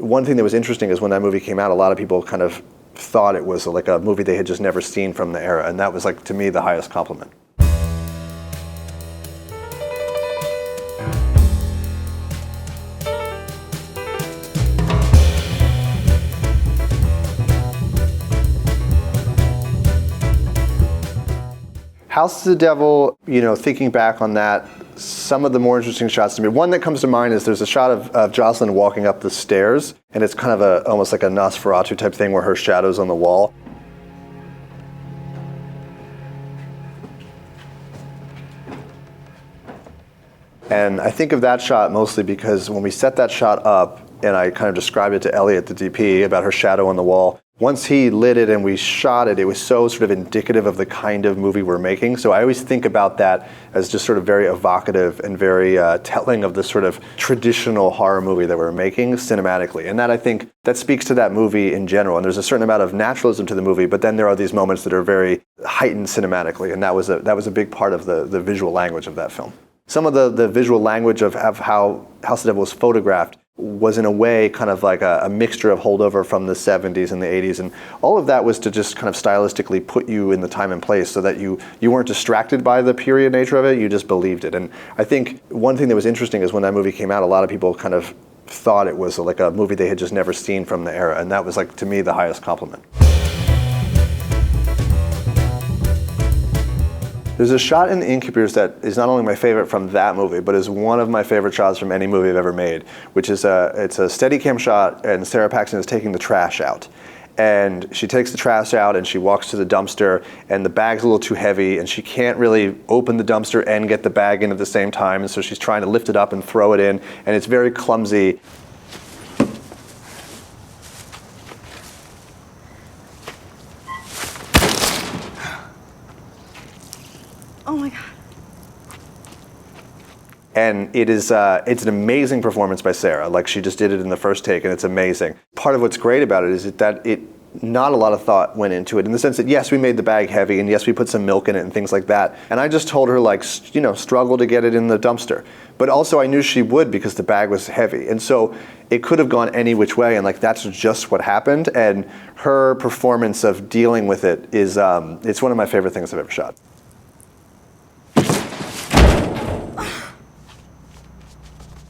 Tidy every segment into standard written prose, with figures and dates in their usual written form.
one thing that was interesting is when that movie came out, a lot of people kind of thought it was like a movie they had just never seen from the era, and that was, like, to me, the highest compliment. House of the Devil, you know, thinking back on that, some of the more interesting shots to me. One that comes to mind is there's a shot of Jocelyn walking up the stairs, and it's kind of almost like a Nosferatu type thing where her shadow's on the wall. And I think of that shot mostly because when we set that shot up, and I kind of described it to Elliot, the DP, about her shadow on the wall, once he lit it and we shot it, it was so sort of indicative of the kind of movie we're making. So I always think about that as just sort of very evocative and very telling of the sort of traditional horror movie that we're making cinematically. And that, I think, that speaks to that movie in general. And there's a certain amount of naturalism to the movie, but then there are these moments that are very heightened cinematically. And that was a big part of the visual language of that film. Some of the visual language of how House of the Devil was photographed was in a way kind of like a mixture of holdover from the 70s and the 80s, and all of that was to just kind of stylistically put you in the time and place so that you weren't distracted by the period nature of it, you just believed it. And I think one thing that was interesting is when that movie came out, a lot of people kind of thought it was like a movie they had just never seen from the era, and that was, like, to me, the highest compliment. There's a shot in Innkeepers that is not only my favorite from that movie, but is one of my favorite shots from any movie I've ever made, which is it's a Steadicam shot, and Sarah Paxton is taking the trash out. And she takes the trash out and she walks to the dumpster, and the bag's a little too heavy, and she can't really open the dumpster and get the bag in at the same time, and so she's trying to lift it up and throw it in, and it's very clumsy. Oh my God. And it's an amazing performance by Sarah. Like, she just did it in the first take, and it's amazing. Part of what's great about it is that not a lot of thought went into it, in the sense that, yes, we made the bag heavy, and yes, we put some milk in it and things like that. And I just told her, like, you know, struggle to get it in the dumpster. But also I knew she would, because the bag was heavy. And so it could have gone any which way, and, like, that's just what happened. And her performance of dealing with it is, it's one of my favorite things I've ever shot.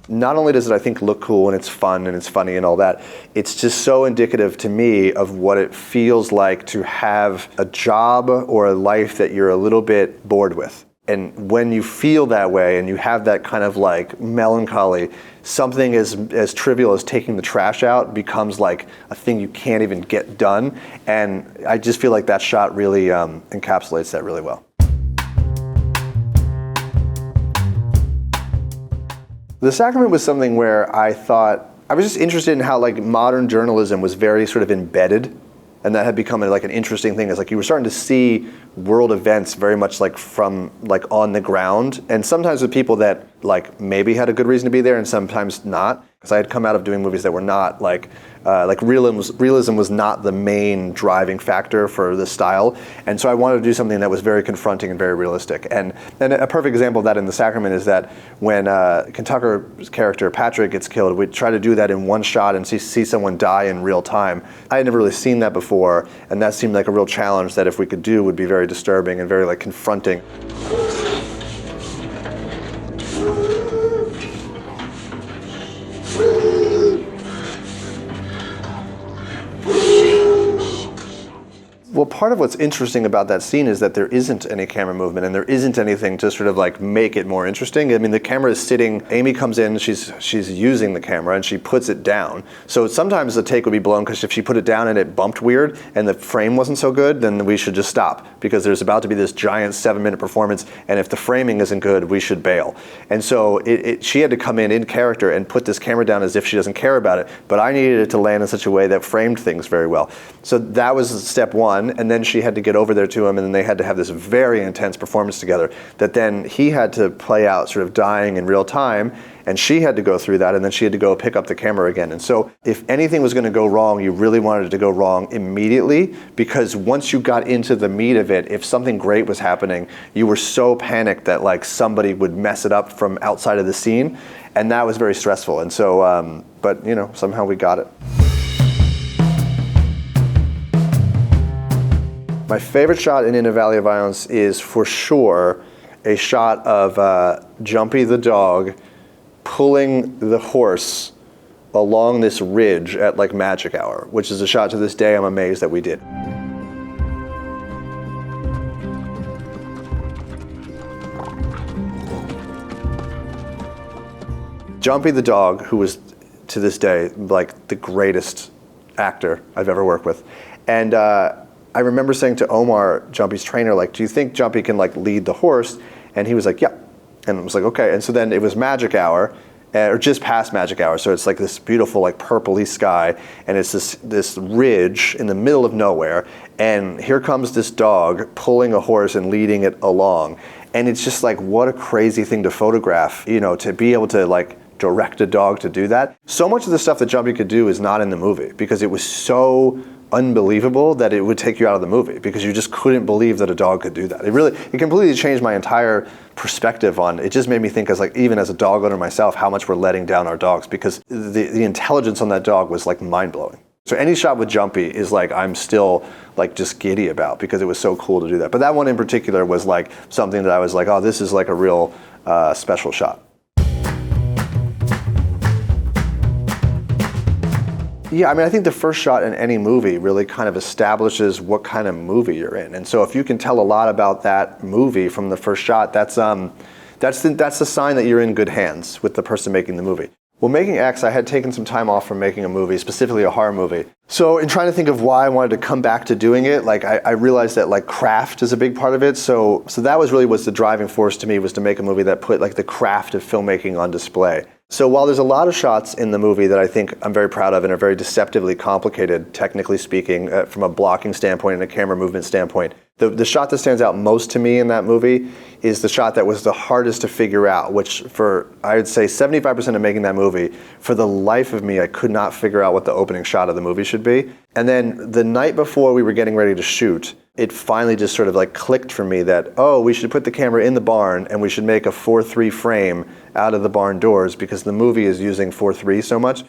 Not only does it, I think, look cool and it's fun and it's funny and all that, it's just so indicative to me of what it feels like to have a job or a life that you're a little bit bored with. And when you feel that way and you have that kind of, like, melancholy, something as trivial as taking the trash out becomes like a thing you can't even get done. And I just feel like that shot really encapsulates that really well. The Sacrament was something where I thought, I was just interested in how, like, modern journalism was very sort of embedded, and that had become like an interesting thing. It's like you were starting to see world events very much like from, like, on the ground, and sometimes with people that, like, maybe had a good reason to be there and sometimes not. Because I had come out of doing movies that were not like realism was not the main driving factor for the style, and so I wanted to do something that was very confronting and very realistic. And a perfect example of that in The Sacrament is that when Ken Tucker's character Patrick gets killed, we try to do that in one shot and see someone die in real time. I had never really seen that before, and that seemed like a real challenge that if we could do would be very disturbing and very, like, confronting. Well, part of what's interesting about that scene is that there isn't any camera movement and there isn't anything to sort of, like, make it more interesting. I mean, the camera is sitting, Amy comes in, she's using the camera and she puts it down. So sometimes the take would be blown because if she put it down and it bumped weird and the frame wasn't so good, then we should just stop because there's about to be this giant 7-minute performance, and if the framing isn't good, we should bail. And so she had to come in character and put this camera down as if she doesn't care about it, but I needed it to land in such a way that framed things very well. So that was step one. on, and then she had to get over there to him, and then they had to have this very intense performance together that then he had to play out sort of dying in real time, and she had to go through that, and then she had to go pick up the camera again. And so if anything was going to go wrong, you really wanted it to go wrong immediately, because once you got into the meat of it, if something great was happening, you were so panicked that like somebody would mess it up from outside of the scene, and that was very stressful. And so, but you know, somehow we got it. My favorite shot in a Valley of Violence is for sure a shot of Jumpy the dog pulling the horse along this ridge at like magic hour, which is a shot to this day I'm amazed that we did. Jumpy the dog, who was to this day like the greatest actor I've ever worked with, and I remember saying to Omar, Jumpy's trainer, like, do you think Jumpy can like lead the horse? And he was like, yeah. And I was like, okay. And so then it was magic hour, or just past magic hour. So it's like this beautiful like purpley sky, and it's this ridge in the middle of nowhere. And here comes this dog pulling a horse and leading it along. And it's just like, what a crazy thing to photograph, you know, to be able to like direct a dog to do that. So much of the stuff that Jumpy could do is not in the movie because it was so unbelievable that it would take you out of the movie because you just couldn't believe that a dog could do that. It completely changed my entire perspective on it. Just made me think, as like, even as a dog owner myself, how much we're letting down our dogs, because the intelligence on that dog was like mind-blowing. So any shot with Jumpy is like, I'm still like just giddy about, because it was so cool to do that. But that one in particular was like something that I was like, oh, this is like a real special shot. Yeah, I mean, I think the first shot in any movie really kind of establishes what kind of movie you're in. And so if you can tell a lot about that movie from the first shot, that's the sign that you're in good hands with the person making the movie. Well, making X, I had taken some time off from making a movie, specifically a horror movie. So in trying to think of why I wanted to come back to doing it, like I realized that like craft is a big part of it. So that was the driving force to me, was to make a movie that put like the craft of filmmaking on display. So while there's a lot of shots in the movie that I think I'm very proud of and are very deceptively complicated, technically speaking, from a blocking standpoint and a camera movement standpoint, the shot that stands out most to me in that movie is the shot that was the hardest to figure out, which for, I would say, 75% of making that movie, for the life of me, I could not figure out what the opening shot of the movie should be. And then the night before we were getting ready to shoot, it finally just sort of like clicked for me that, oh, we should put the camera in the barn and we should make a 4:3 frame out of the barn doors, because the movie is using 4:3 so much.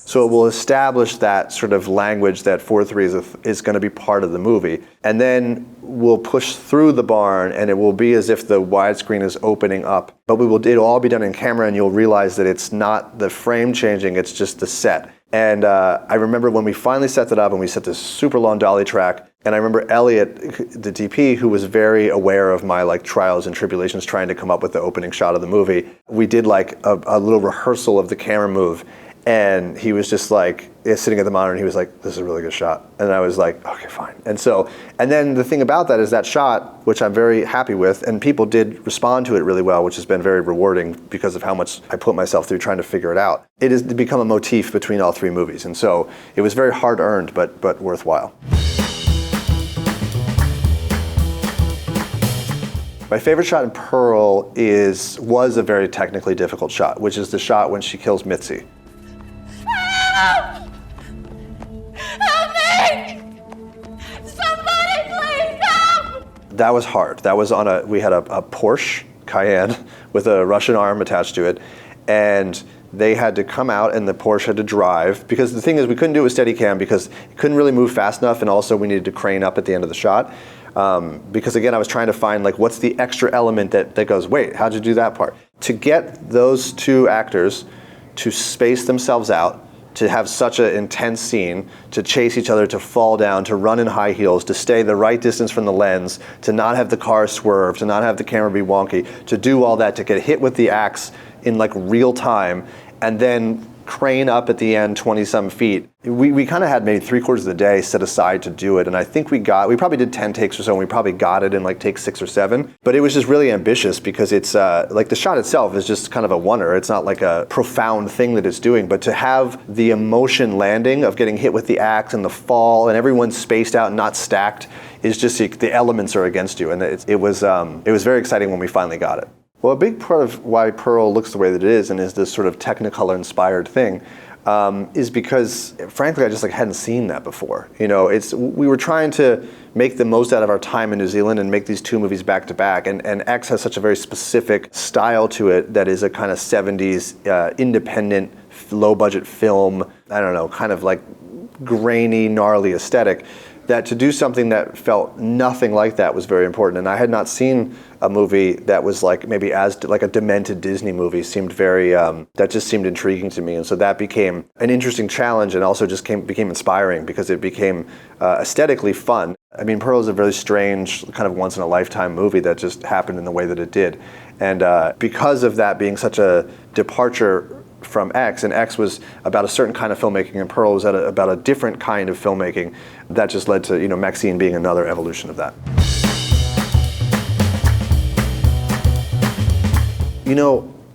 So it will establish that sort of language that 4:3 is going to be part of the movie. And then we'll push through the barn and it will be as if the widescreen is opening up. But it'll all be done in camera, and you'll realize that it's not the frame changing, it's just the set. And I remember when we finally set that up and we set this super long dolly track, and I remember Elliot, the DP, who was very aware of my like trials and tribulations trying to come up with the opening shot of the movie, we did like a little rehearsal of the camera move. And he was just like sitting at the monitor, and he was like, this is a really good shot. And I was like, okay, fine. And then the thing about that is that shot, which I'm very happy with, and people did respond to it really well, which has been very rewarding because of how much I put myself through trying to figure it out. It has become a motif between all three movies. And so it was very hard earned, but worthwhile. My favorite shot in Pearl was a very technically difficult shot, which is the shot when she kills Mitzi. Help! Help me! Somebody please help! That was hard. That was we had a Porsche Cayenne with a Russian arm attached to it, and they had to come out and the Porsche had to drive, because the thing is we couldn't do it with Steadicam because it couldn't really move fast enough, and also we needed to crane up at the end of the shot. Because again, I was trying to find like what's the extra element that goes, wait, how'd you do that part? To get those two actors to space themselves out, to have such an intense scene, to chase each other, to fall down, to run in high heels, to stay the right distance from the lens, to not have the car swerve, to not have the camera be wonky, to do all that, to get hit with the axe in like real time, and then crane up at the end 20-some feet. We kind of had maybe 3/4 of the day set aside to do it, and I think we probably did 10 takes or so, and we probably got it in like take 6 or 7. But it was just really ambitious because it's like the shot itself is just kind of a oner. It's not like a profound thing that it's doing, but to have the emotion landing of getting hit with the axe and the fall and everyone's spaced out and not stacked is just the elements are against you, and it was very exciting when we finally got it. Well, a big part of why Pearl looks the way that it is and is this sort of Technicolor-inspired thing is because, frankly, I just hadn't seen that before. We were trying to make the most out of our time in New Zealand and make these 2 movies back to back, and X has such a very specific style to it that is a kind of 70s independent, low-budget film, I don't know, kind of like grainy, gnarly aesthetic, that to do something that felt nothing like that was very important. And I had not seen a movie that was maybe as like a demented Disney movie. Seemed very that just seemed intriguing to me, and so that became an interesting challenge, and also just became inspiring because it became aesthetically fun. I mean, Pearl is a very strange kind of once in a lifetime movie that just happened in the way that it did, and because of that being such a departure from X, and X was about a certain kind of filmmaking, and Pearl was about a different kind of filmmaking. That just led to MaXXXine being another evolution of that.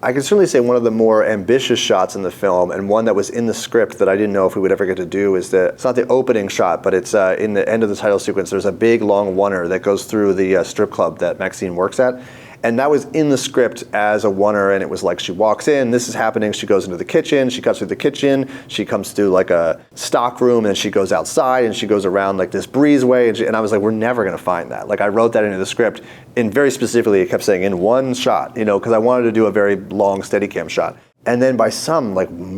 I can certainly say one of the more ambitious shots in the film, and one that was in the script that I didn't know if we would ever get to do, is it's not the opening shot, but it's in the end of the title sequence. There's a big long oner that goes through the strip club that MaXXXine works at. And that was in the script as a oner, and it was like she walks in, this is happening, she goes into the kitchen, she cuts through the kitchen, she comes through like a stock room, and she goes outside, and she goes around like this breezeway, and I was like, we're never gonna find that. I wrote that into the script, and very specifically, it kept saying in one shot, because I wanted to do a very long Steadicam shot. And then by some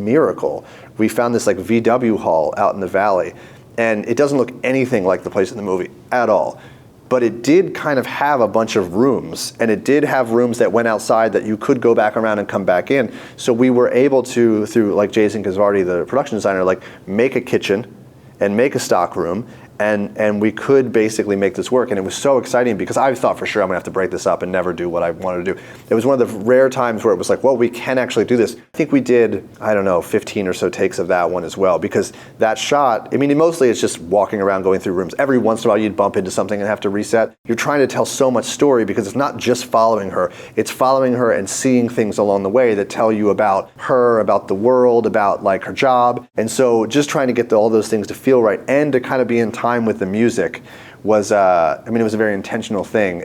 miracle, we found this VW hall out in the valley, and it doesn't look anything like the place in the movie at all. But it did kind of have a bunch of rooms, and it did have rooms that went outside that you could go back around and come back in. So we were able to, through Jason Kazvardi, the production designer, make a kitchen and make a stock room, and we could basically make this work. And it was so exciting because I thought for sure I'm gonna have to break this up and never do what I wanted to do. It was one of the rare times where it was well, we can actually do this. I think we did, 15 or so takes of that one as well, because that shot, mostly it's just walking around going through rooms. Every once in a while you'd bump into something and have to reset. You're trying to tell so much story because it's not just following her, it's following her and seeing things along the way that tell you about her, about the world, about her job. And so just trying to get all those things to feel right and to kind of be in time with the music was, it was a very intentional thing,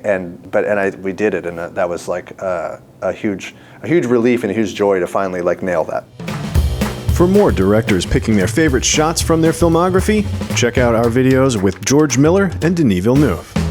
we did it, and that was a huge relief and a huge joy to finally nail that. For more directors picking their favorite shots from their filmography, check out our videos with George Miller and Denis Villeneuve.